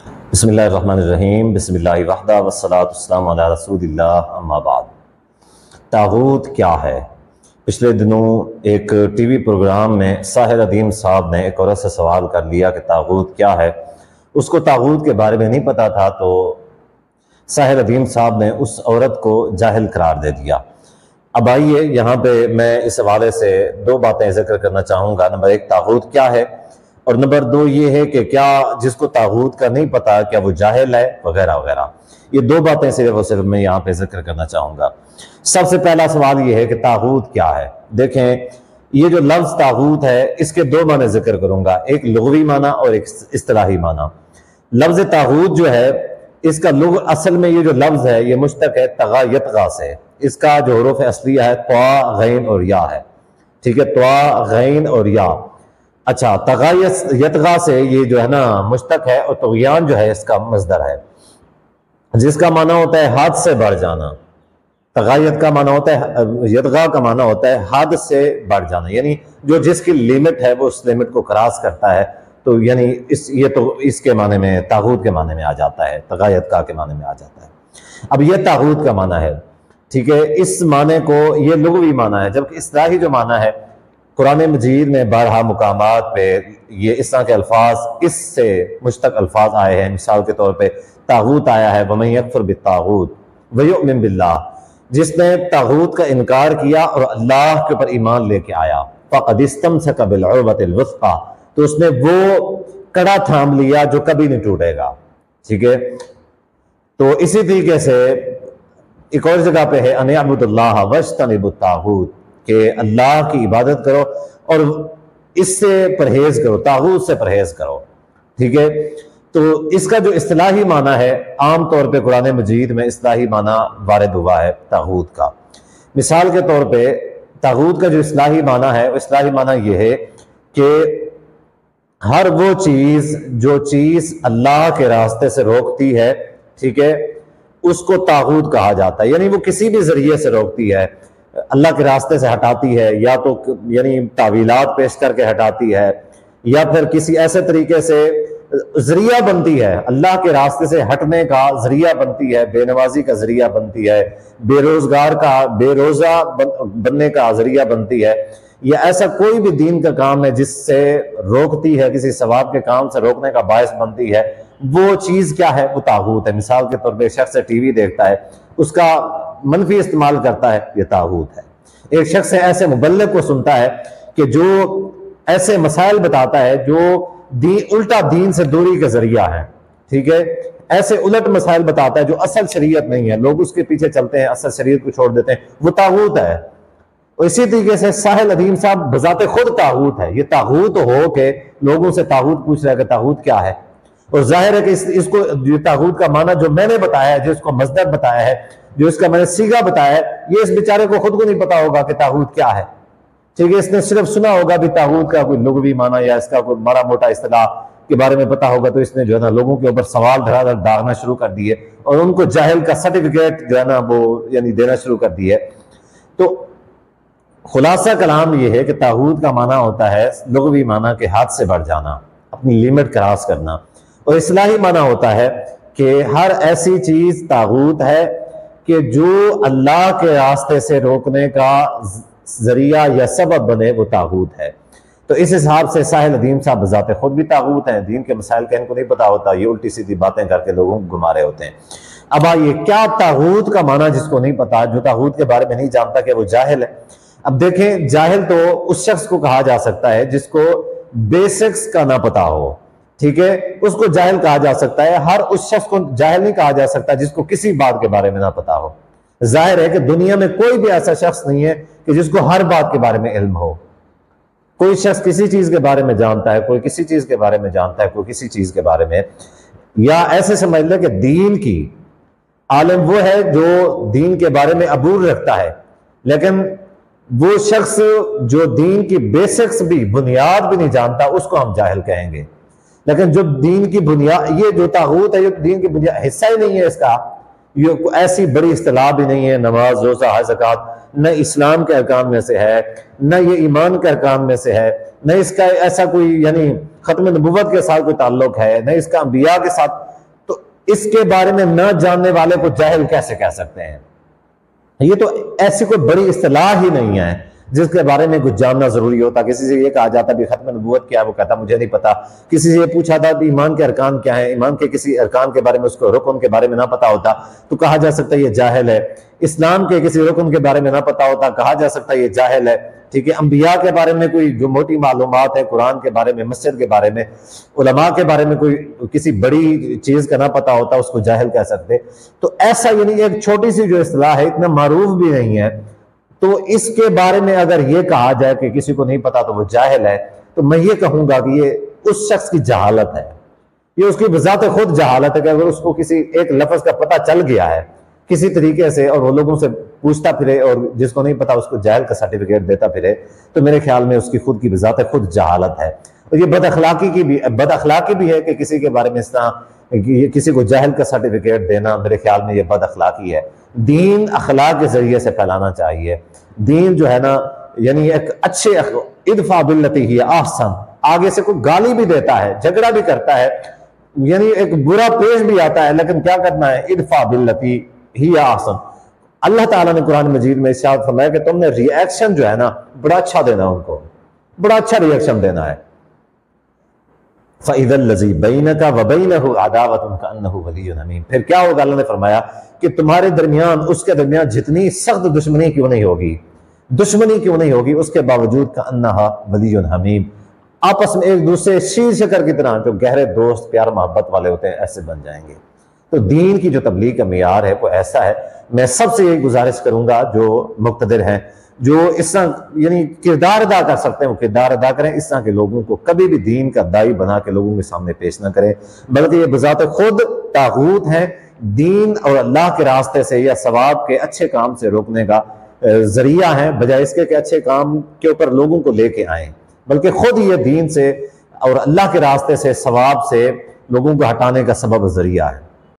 بسم اللہ الرحمن الرحیم، بسم اللہ وحدہ والصلاۃ والسلام علی رسول اللہ، اما بعد۔ طاغوت کیا ہے؟ پچھلے دنوں ایک ٹی وی پروگرام میں ساحر ادیم صاحب نے ایک عورت سے سوال کر لیا کہ طاغوت کیا ہے۔ اس کو طاغوت کے بارے میں نہیں پتا تھا، تو ساحر ادیم صاحب نے اس عورت کو جاہل قرار دے دیا۔ اب آئیے یہاں پہ میں اس حوالے سے دو باتیں ذکر کرنا چاہوں گا۔ نمبر ایک، طاغوت کیا ہے، اور نمبر دو یہ ہے کہ کیا جس کو طاغوت کا نہیں پتا کیا وہ جاہل ہے، وغیرہ وغیرہ۔ یہ دو باتیں صرف میں یہاں پہ ذکر کرنا چاہوں گا۔ سب سے پہلا سوال یہ ہے کہ طاغوت کیا ہے۔ دیکھیں، یہ جو لفظ طاغوت ہے اس کے دو معنی ذکر کروں گا، ایک لغوی معنی اور ایک اصطلاحی معنی۔ لفظ طاغوت جو ہے، اس کا اصل میں یہ جو لفظ ہے یہ مشتق ہے طغا یطغا سے۔ اس کا جو حروف اصلیہ ہے طوا، غین اور یا ہے، ٹھیک ہے، طوا، غین اور یا۔ اچھا، طغا یطغا سے یہ جو ہے نا مشتق ہے، اور طغیان جو ہے اس کا مصدر ہے، جس کا معنی ہوتا ہے حد سے بڑھ جانا۔ طغایت کا معنی ہوتا ہے، یطغا کا معنی ہوتا ہے حد سے بڑھ جانا، یعنی جو جس کی لیمٹ ہے وہ اس لیمٹ کو کراس کرتا ہے، تو یعنی یہ تو اس کے معنی میں طاغوت کے معنی میں آ جاتا ہے، طغایت کا کے معنی میں آ جاتا ہے۔ اب یہ طاغوت کا معنی ہے، ٹھیک ہے، اس معنی کو یہ لغوی معنی ہے، جبکہ اصطلاحی جو معنی ہے قرآن مجید میں بارہا مقامات پہ یہ اس طرح کے الفاظ، اس سے مشتق الفاظ آئے ہیں۔ مثال کے طور پہ طاغوت آیا ہے وَمَن يَكْفُرْ بِالطَّاغُوتِ وَيُؤْمِنْ بِاللَّهِ، جس نے طاغوت کا انکار کیا اور اللہ کے اوپر ایمان لے کے آیا، فَقَدِ اسْتَمْسَكَ بِالْعُرْوَةِ الْوُثْقَىٰ، تو اس نے وہ کڑا تھام لیا جو کبھی نہیں ٹوٹے گا، ٹھیک ہے۔ تو اسی طریقے سے ایک اور جگہ پہ ہے أَنِ اعْبُدُوا اللَّهَ وَاجْتَنِبُوا الطَّاغُوتَ، کہ اللہ کی عبادت کرو اور اس سے پرہیز کرو، طاغوت سے پرہیز کرو، ٹھیک ہے۔ تو اس کا جو اصطلاحی معنی ہے، عام طور پہ قرآن مجید میں اصطلاحی معنی وارد ہوا ہے طاغوت کا۔ مثال کے طور پہ طاغوت کا جو اصطلاحی معنی ہے، اصطلاحی معنی یہ ہے کہ ہر وہ چیز جو چیز اللہ کے راستے سے روکتی ہے، ٹھیک ہے، اس کو طاغوت کہا جاتا ہے۔ یعنی وہ کسی بھی ذریعے سے روکتی ہے، اللہ کے راستے سے ہٹاتی ہے، یا تو یعنی تعویلات پیش کر کے ہٹاتی ہے، یا پھر کسی ایسے طریقے سے ذریعہ بنتی ہے، اللہ کے راستے سے ہٹنے کا ذریعہ بنتی ہے، بے نمازی کا ذریعہ بنتی ہے، بے روزگار کا، بے روزہ بننے کا ذریعہ بنتی ہے، یا ایسا کوئی بھی دین کا کام ہے جس سے روکتی ہے، کسی ثواب کے کام سے روکنے کا باعث بنتی ہے، وہ چیز کیا ہے؟ وہ طاغوت ہے۔ مثال کے طور پہ شخص ٹی وی دیکھتا ہے، اس کا منفی استعمال کرتا ہے، یہ طاغوت ہے۔ ایک شخص ایسے مبلغ کو سنتا ہے کہ جو ایسے مسائل بتاتا ہے جو الٹا دین سے دوری کا ذریعہ ہے، ٹھیک ہے، ایسے الٹ مسائل بتاتا ہے جو اصل شریعت نہیں ہے، لوگ اس کے پیچھے چلتے ہیں، اصل شریعت کو چھوڑ دیتے ہیں، وہ طاغوت ہے۔ اور اسی طریقے سے ساحر ادیم صاحب بذات خود طاغوت ہے۔ یہ طاغوت ہو کے لوگوں سے طاغوت پوچھ رہا ہے کہ طاغوت کیا ہے، اور ظاہر ہے کہ اس کو یہ طاغوت کا معنی جو میں نے بتایا ہے، جو اس کو مصدر بتایا ہے، جو اس کا میں نے صیغہ بتایا ہے، یہ اس بیچارے کو خود کو نہیں پتا ہوگا کہ طاغوت کیا ہے، ٹھیک ہے۔ اس نے صرف سنا ہوگا بھی طاغوت کا کوئی لغوی معنی یا اس کا کوئی بڑا موٹا اصطلاح کے بارے میں پتا ہوگا، تو اس نے جو ہے نا لوگوں کے اوپر سوال داغنا شروع کر دیے، اور ان کو جاہل کا سرٹیفکیٹ جو ہے نا وہ یعنی دینا شروع کر دیے۔ تو خلاصہ کلام یہ ہے کہ طاغوت کا معنی ہوتا ہے لغوی معنی کے حد سے بڑھ جانا، اپنی لیمٹ کراس کرنا، اور اصطلاحی معنی ہوتا ہے کہ ہر ایسی چیز طاغوت ہے کہ جو اللہ کے راستے سے روکنے کا ذریعہ یا سبب بنے، وہ طاغوت ہے۔ تو اس حساب سے ساحر ادیم صاحب بذات خود بھی طاغوت ہیں، دین کے مسائل کا ان کو نہیں پتا ہوتا، یہ الٹی سیدھی باتیں کر کے لوگوں کو گما رہے ہوتے ہیں۔ اب آئیے، کیا طاغوت کا معنی جس کو نہیں پتا، جو طاغوت کے بارے میں نہیں جانتا کہ وہ جاہل ہے؟ اب دیکھیں، جاہل تو اس شخص کو کہا جا سکتا ہے جس کو بیسکس کا نہ پتا ہو، ٹھیک ہے، اس کو جاہل کہا جا سکتا ہے۔ ہر اس شخص کو جاہل نہیں کہا جا سکتا جس کو کسی بات کے بارے میں نہ پتا ہو۔ ظاہر ہے کہ دنیا میں کوئی بھی ایسا شخص نہیں ہے کہ جس کو ہر بات کے بارے میں علم ہو۔ کوئی شخص کسی چیز کے بارے میں جانتا ہے، کوئی کسی چیز کے بارے میں جانتا ہے، کوئی کسی چیز کے بارے میں، یا ایسے سمجھ لیں کہ دین کی عالم وہ ہے جو دین کے بارے میں عبور رکھتا ہے، لیکن وہ شخص جو دین کی بیسکس بھی، بنیاد بھی نہیں جانتا، اس کو ہم جاہل کہیں گے۔ لیکن جو دین کی بنیاد، یہ جو طاغوت ہے، یہ دین کی بنیاد حصہ ہی نہیں ہے اس کا، یہ ایسی بڑی اصطلاح بھی نہیں ہے، نماز، روزہ، حج، زکوٰۃ، نہ اسلام کے ارکان میں سے ہے، نہ یہ ایمان کے ارکان میں سے ہے، نہ اس کا ایسا کوئی یعنی ختم نبوت کے ساتھ کوئی تعلق ہے، نہ اس کا انبیاء کے ساتھ اس کے بارے میں نہ جاننے والے کو جاہل کیسے کہہ سکتے ہیں؟ یہ تو ایسی کوئی بڑی اصطلاح ہی نہیں ہے جس کے بارے میں کچھ جاننا ضروری ہوتا. کسی سے یہ کہا جاتا بھی ختم نبوت کیا ہے، وہ کہتا مجھے نہیں پتا. کسی سے یہ پوچھا تھا بھی ایمان کے ارکان کیا ہیں، ایمان کے کسی ارکان کے بارے میں، اس کو رکن کے بارے میں نہ پتا ہوتا تو کہا جا سکتا ہے یہ جاہل ہے. اسلام کے کسی رکن کے بارے میں نہ پتا ہوتا، کہا جا سکتا ہے یہ جاہل ہے. ٹھیک ہے، انبیاء کے بارے میں کوئی جو موٹی معلومات ہے، قرآن کے بارے میں، مسجد کے بارے میں، علماء کے بارے میں کوئی کسی بڑی چیز کا نہ پتا ہوتا، اس کو جاہل کہہ سکتے. تو ایسا یعنی ایک چھوٹی سی جو اصطلاح ہے، اتنا معروف بھی نہیں ہے. تو اس کے بارے میں اگر یہ کہا جائے کہ کسی کو نہیں پتا تو وہ جاہل ہے، تو میں یہ کہوں گا کہ یہ اس شخص کی جہالت ہے. یہ اس کی بذات خود جہالت ہے کہ اگر اس کو کسی ایک لفظ کا پتہ چل گیا ہے کسی طریقے سے اور وہ لوگوں سے پوچھتا پھرے اور جس کو نہیں پتا اس کو جاہل کا سرٹیفکیٹ دیتا پھرے، تو میرے خیال میں اس کی خود کی بذات خود جہالت ہے. اور یہ بد اخلاقی بھی ہے کہ کسی کے بارے میں اس طرح کسی کو جاہل کا سرٹیفکیٹ دینا، میرے خیال میں یہ بد اخلاقی ہے. دین اخلاق کے ذریعے سے پھیلانا چاہیے. دین جو ہے نا یعنی ایک اچھے ادفع باللتی ہی احسن، آگے سے کوئی گالی بھی دیتا ہے، جھگڑا بھی کرتا ہے، یعنی ایک برا پیش بھی آتا ہے، لیکن کیا کرنا ہے؟ ادفع باللتی ہی احسن. اللہ تعالیٰ نے قرآن مجید میں ارشاد فرمایا کہ تم نے ری ایکشن جو ہے نا بڑا اچھا دینا، ان کو بڑا اچھا ری ایکشن دینا ہے. فَإِذَا الَّذِي بَيْنَكَ وَبَيْنَهُ عَدَاوَةٌ كَأَنَّهُ وَلِيٌّ حَمِيمٌ. پھر کیا ہوگا؟ اللہ نے فرمایا کہ تمہارے درمیان، اس کے درمیان جتنی سخت دشمنی کیوں نہیں ہوگی، دشمنی کیوں نہیں ہوگی، اس کے باوجود كَأَنَّهَا وَلِيٌّ حَمِيمٌ، آپس میں ایک دوسرے شیر شکر کی طرح جو گہرے دوست پیار محبت والے ہوتے ہیں ایسے بن جائیں گے. تو دین کی جو تبلیغ کا معیار ہے وہ ایسا ہے. میں سب سے یہی گزارش کروں گا جو مقتدر ہیں، جو اس طرح یعنی کردار ادا کر سکتے ہیں وہ کردار ادا کریں. اس طرح کے لوگوں کو کبھی بھی دین کا داعی بنا کے لوگوں کے سامنے پیش نہ کریں، بلکہ یہ بذات خود طاغوت ہیں. دین اور اللہ کے راستے سے یا ثواب کے اچھے کام سے روکنے کا ذریعہ ہیں، بجائے اس کے کہ اچھے کام کے اوپر لوگوں کو لے کے آئیں، بلکہ خود یہ دین سے اور اللہ کے راستے سے ثواب سے لوگوں کو ہٹانے کا سبب ذریعہ ہے.